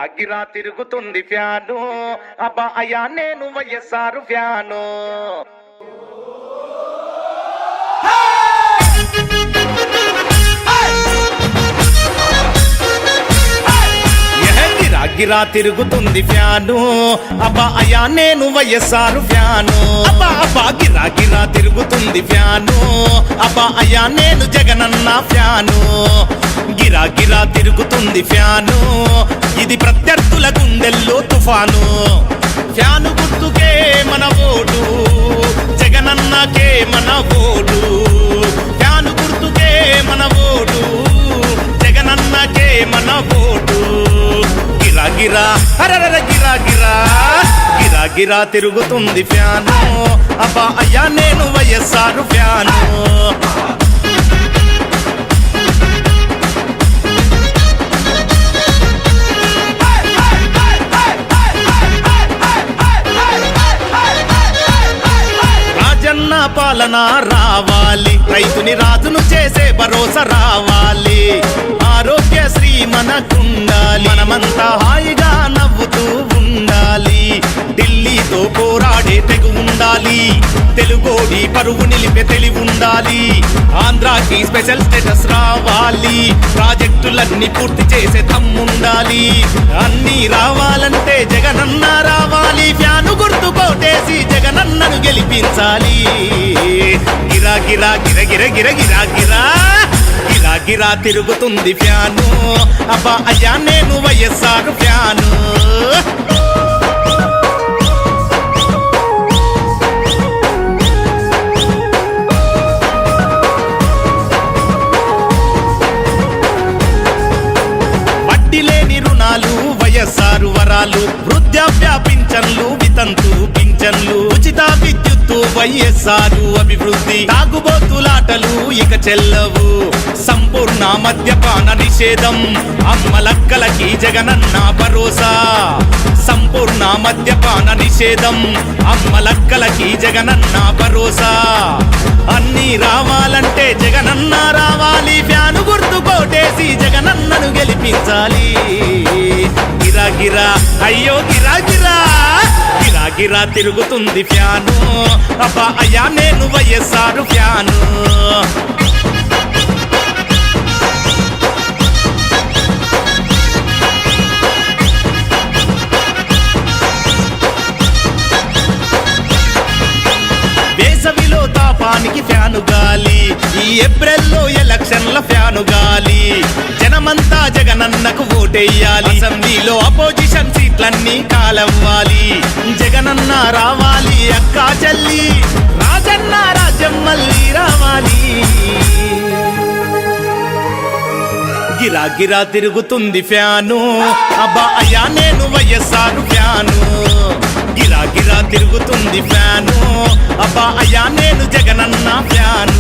గిరా గిరా తిరుగుతుంది ఫ్యాను అబ్బా అయ్యా నేను వైఎస్ఆర్ ఫ్యాను. గిరా తిరుగుతుంది ఫ్యాను అబ్బా అయ్యా నేను వైఎస్ఆర్ ఫ్యాను. అబ్బా అబ్బా గిరా గిరా తిరుగుతుంది ఫ్యాను అబ్బా అయ్యా నేను జగనన్న ఫ్యాను. గిరా గిరా తిరుగుతుంది ఫ్యాను ఇది ప్రత్యర్థుల గుండెల్లో తుఫాను. ఫ్యాను గుర్తుకే మన ఓటు జగనన్నకే మన ఓటు. ఫ్యాను గుర్తుకే మన ఓటు జగనన్నకే మన ఓటు. గిరా గిరా హరర గిరా గిరా గిరా గిరా తిరుగుతుంది ఫ్యాను అబ్బా అయ్యా నేను వైఎస్ఆర్ ఫ్యాను. రాజన్న పాలన రావాలి, రైతుని రాజును చేసే భరోసా రావాలి. ఆరోగ్యశ్రీ మనకుండాలి, మనమంతా హాయిగా నవ్వుతూ ఉండాలి. ఢిల్లీతో పోరాడే తెగు ఉండాలి, తెలుగోడి పరువు నిలిపే తెలివి ఉండాలి. ఆంధ్రాకి స్పెషల్ స్టేటస్ రావాలి, ప్రాజెక్టులన్నీ పూర్తి చేసే దమ్ముండాలి. అన్నీ రావాలంటే జగనన్న రావాలి, ఫ్యాను గుర్తు కోటేసి జగనన్నను గెలిపించాలి. గిరా గిరా గిర గిర గిర గిరా గిరా గిరా గిరా తిరుగుతుంది ఫ్యాను అబ్బా అయ్యా నేను వైఎస్ఆర్ ఫ్యాను. వడ్డీ లేని రుణాలు వైఎస్ఆర్ వరాలు, వృద్ధాప్య పింఛన్లు వితంతు పింఛన్లు, ఉచిత విద్యుత్తు వైఎస్ఆర్ అభివృద్ధి. తాగుబోతులాటలు ఇక చెల్లవు, సంపూర్ణ మద్యపాన నిషేధం. అమ్మలక్కలకి జగనన్న భరోసా, సంపూర్ణ మద్యపాన నిషేధం. అమ్మలక్కలకి జగనన్న భరోసా. అన్నీ రావాలంటే జగనన్న రావాలి, ఫ్యాను గుర్తు కోటేసి జగనన్నను గెలిపించాలి. గిరా గిరా అయ్యో గిరా గిరా గిరా గిరా తిరుగుతుంది ఫ్యాను అబ్బా అయ్యా నేను వైఎస్ఆర్ ఫ్యాను. వేసవిలో తాపానికి ఫ్యాను గాలి, ఈ ఏప్రిల్లో ఎలక్షన్ల ఫ్యాను గాలి. జనమంతా జగనన్నకు ఓటేయాలి, అసెంబ్లీలో అపోజిషన్ సీట్లన్నీ కాలవ్వాలి. జగనన్న రావాలి అక్కా చెల్లి, రాజన్న రాజ్యం మళ్ళీ రావాలి. గిరా గిరా తిరుగుతుంది ఫ్యాను అబ్బా అయ్యా నేను వైఎస్ఆర్ ఫ్యాను. గిరా గిరా తిరుగుతుంది ఫ్యాను అబ్బా అయ్యా నేను జగనన్న ఫ్యాను.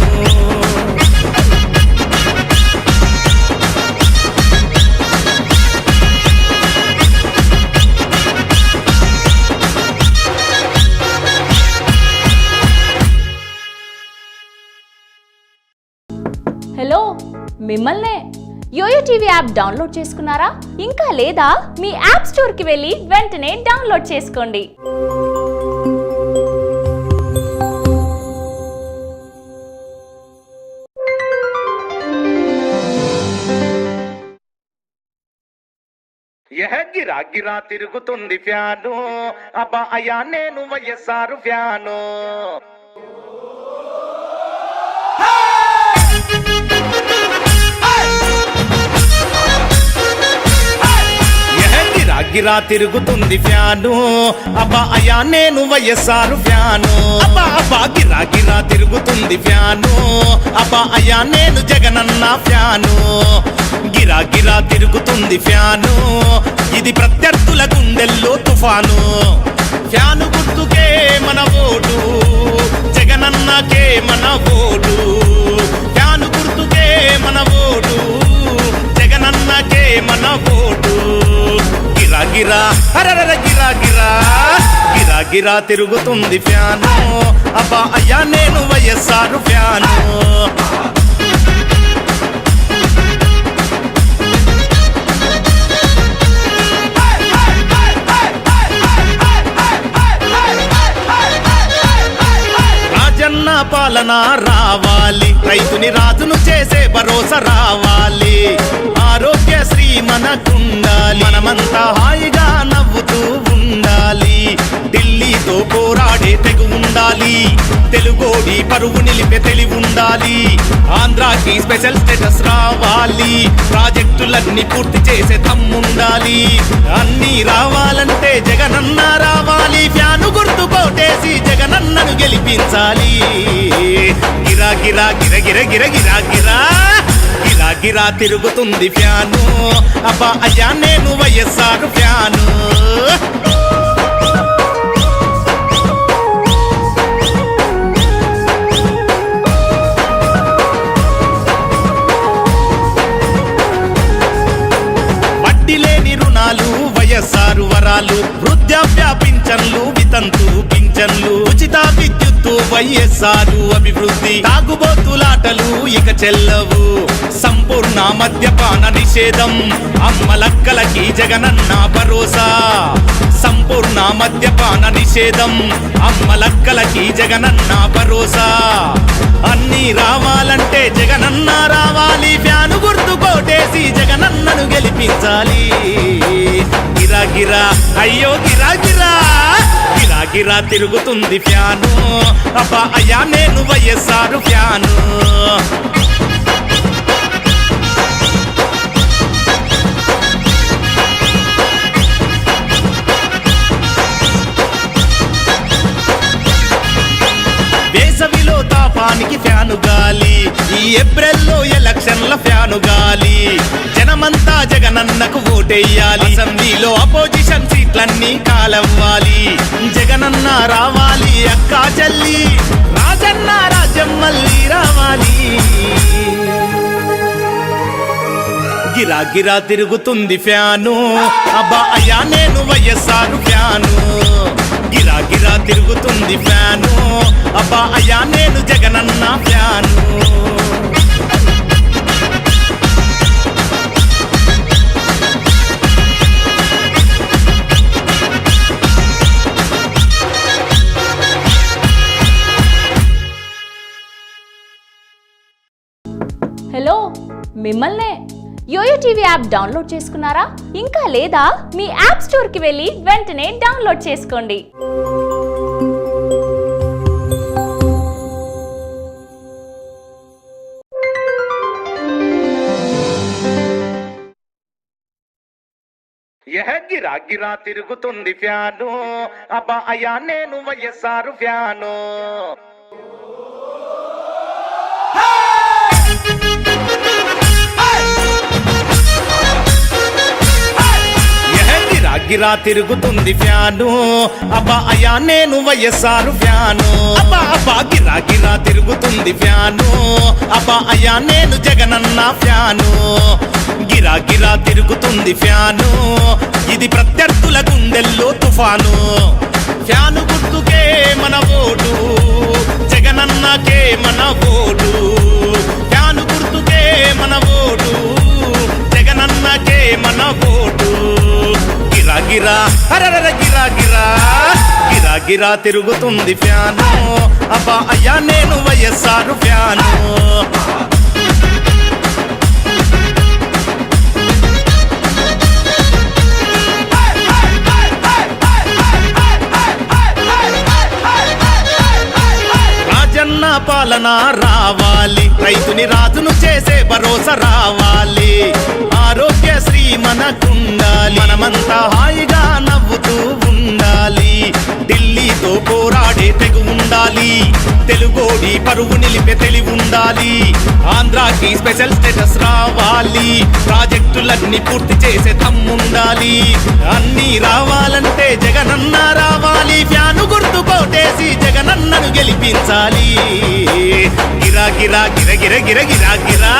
హలో, మిమ్మల్నే. యోయో టీవీ యాప్ డౌన్లోడ్ చేసుకున్నారా? ఇంకా లేదా? మీ యాప్ స్టోర్కి వెళ్ళి వెంటనే డౌన్లోడ్ చేసుకోండి. గిరా గిరా తిరుగుతుంది ఫ్యాను అబ్బా అయ్యా నేను వైఎస్ఆర్ ఫ్యాను. గిరా గిరా తిరుగుతుంది ఫ్యాను అబ్బా అయ్యా నేను వైఎస్ఆర్ ఫ్యాను. అబ్బా అబ్బా గిరా గిరా తిరుగుతుంది ఫ్యాను అబ్బా అయ్యా నేను జగనన్న ఫ్యాను. గిరా గిరా తిరుగుతుంది ఫ్యాను ఇది ప్రత్యర్థుల గుండెల్లో తుఫాను. ఫ్యాను గుర్తుకే మన ఓటు జగనన్నకే మన ఓటు. ఫ్యాను గుర్తుకే మన ఓటు జగనన్నకే మన ఓటు. గిరా గిరా హరర గిరా గిరా గిరా గిరా తిరుగుతుంది ఫ్యాను అబ్బా అయ్యా నేను వైఎస్ఆర్ ఫ్యాను. పాలన రావాలి, రైతుని రాజును చేసే భరోసా రావాలి. ఆరోగ్యశ్రీ మనకుండాలి, మనమంతా హాయిగా నవ్వుతూ ఉండాలి. ఢిల్లీతో పోరాడే తెగు ఉండాలి, తెలుగోడి పరువు నిలిపే తెలివి ఉండాలి. ఆంధ్రాకి స్పెషల్ స్టేటస్ రావాలి, ప్రాజెక్టులన్నీ పూర్తి చేసే దమ్ముండాలి. అన్నీ రావాలంటే జగనన్న రావాలి, ఫ్యాను గుర్తు కోటేసి జగనన్నను గెలిపించాలి. గిరా గిరా గిర గిర గిర గిరా గిరా గిరా గిరా తిరుగుతుంది ఫ్యాను, అబ్బా అయ్యా నేను వైఎస్ఆర్ ఫ్యాను. వడ్డీలేని రుణాలు, వైఎస్ఆర్ వరాలు, వృద్ధాప్య పింఛన్లు, వితంతు పింఛన్లు, ఉచిత విద్యుత్తు, వైఎస్ఆర్ అభివృద్ధి. తాగుబోతులాటలు ఇక చెల్లవు, సంపూర్ణ మద్యపాన నిషేధం, అమ్మలక్కలకి జగనన్న భరోసా. సంపూర్ణ మద్యపాన నిషేధం, అమ్మలక్కలకి జగనన్న భరోసా. అన్నీ రావాలంటే జగనన్న రావాలి, ఫ్యాను గుర్తు కోటేసి జగనన్నను గెలిపించాలి. గిరా గిరా అయ్యో గిరా గిరా గిరా గిరా తిరుగుతుంది ఫ్యాను, అబ్బా అయ్యా నేను వైఎస్ఆర్ ఫ్యాను. వేసవిలో తాపానికి ఫ్యాను గాలి, ఈ ఏప్రిల్లో ఎలక్షన్ల ఫ్యాను గాలి. జనమంతా జగనన్నకు ఓటెయ్యాలి, అసెంబ్లీలో అపోజిషన్ సీట్లన్నీ కాలవ్వాలి. జగనన్న రావాలి అక్కా చెల్లి, రాజన్న రాజ్యం మళ్ళీ రావాలి. గిరా గిరా తిరుగుతుంది ఫ్యాను, అబ్బా అయ్యా నేను వైఎస్ఆర్ ఫ్యాను. గిరా గిరా తిరుగుతుంది ఫ్యాను, అబ్బా అయ్యా నేను జగనన్న ఫ్యాను. హలో, మిమ్మల్నే. యోయో టీవీ యాప్ డౌన్లోడ్ చేసుకున్నారా? ఇంకా లేదా? మీ యాప్ స్టోర్కి వెళ్ళి వెంటనే డౌన్లోడ్ చేసుకోండి. గిరా గిరా తిరుగుతుంది ఫ్యాను, అబ్బా అయ్యా నేను వైఎస్ఆర్ ఫ్యాను. గిరా గిరా తిరుగుతుంది ఫ్యాను, అబ్బా అయ్యా నేను వైఎస్ఆర్ ఫ్యాను. అబ్బా అబ్బా గిరా గిరా తిరుగుతుంది ఫ్యాను, అబ్బా అయ్యా నేను జగనన్న ఫ్యాను. గిరా గిరా తిరుగుతుంది ఫ్యాను, ఇది ప్రత్యర్థుల గుండెల్లో తుఫాను. ఫ్యాను గుర్తుకే మన ఓటు, జగనన్నకే మన ఓటు. ఫ్యాను గుర్తుకే మన ఓటు, జగనన్నకే మన ఓటు. గిరా గిరా అరర గిరా గిరా గిరా గిరా తిరుగుతుంది ఫ్యాను, అబ్బా అయ్యా నేను వైఎస్ఆర్ ఫ్యాను. రాజన్న పాలన రావాలి, రైతుని రాజును చేసే భరోసా రావాలి. ఆరోగ్యశ్రీ మనకుండాలి, మనమంతా హాయిగా నవ్వుతూ ఉండాలి. ఢిల్లీతో పోరాడే తెగు ఉండాలి, తెలుగోడి పరువు నిలిపే తెలివి ఉండాలి. ఆంధ్రాకి స్పెషల్ స్టేటస్ రావాలి, ప్రాజెక్టులన్నీ పూర్తి చేసే దమ్ముండాలి. అన్నీ రావాలంటే జగనన్న రావాలి, ఫ్యాను గుర్తు కోటేసి జగనన్నను గెలిపించాలి. గిరా గిరా గిర గిర గిర గిరా గిరా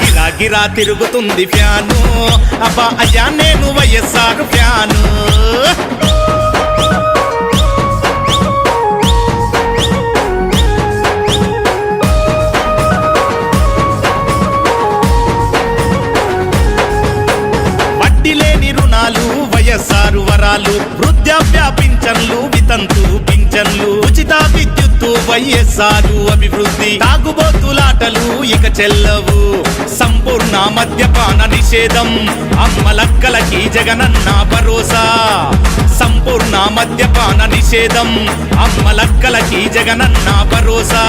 గిరా గిరా తిరుగుతుంది ఫ్యాను, అబ్బా అయ్యా నేను వైఎస్ఆర్ ఫ్యాను. వడ్డీలేని రుణాలు, వైఎస్ఆర్ వరాలు, వృద్ధాప్య పింఛన్లు, వితంతు పింఛన్లు, ఉచిత విద్యుత్తు, వైఎస్ఆర్ అభివృద్ధి. తాగుబోతులాటలు ఇక చెల్లవు, సంపూర్ణ మద్యపాన నిషేధం, అమ్మలక్కలకి జగనన్న భరోసా. సంపూర్ణ మద్యపాన నిషేధం, అమ్మలక్కలకి జగనన్న భరోసా.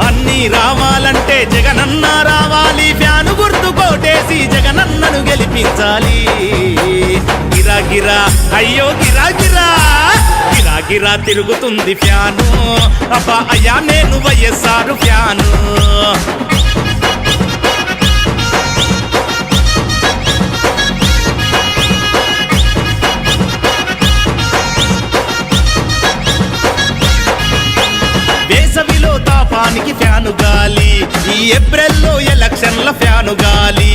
అన్నీ రావాలంటే జగనన్న రావాలి, ఫ్యాను గుర్తు కోటేసి జగనన్నను గెలిపించాలి. గిరా గిరా అయ్యో గిరా గిరా, గిరా గిరా తిరుగుతుంది ఫ్యాను, అబ్బా అయ్యా నేను వైఎస్ఆర్ ఫ్యాను. వేసవిలో తాపానికి ఫ్యాను గాలి, ఈ ఏప్రిల్లో ఎలక్షన్ల ఫ్యాను గాలి.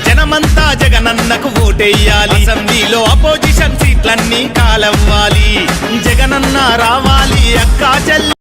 జనమంతా జగనన్నకు ఓటెయ్యాలి, అసెంబ్లీలో అపోజిషన్ సీట్లన్నీ కాలవ్వాలి. జగనన్న రావాలి అక్కా చెల్లి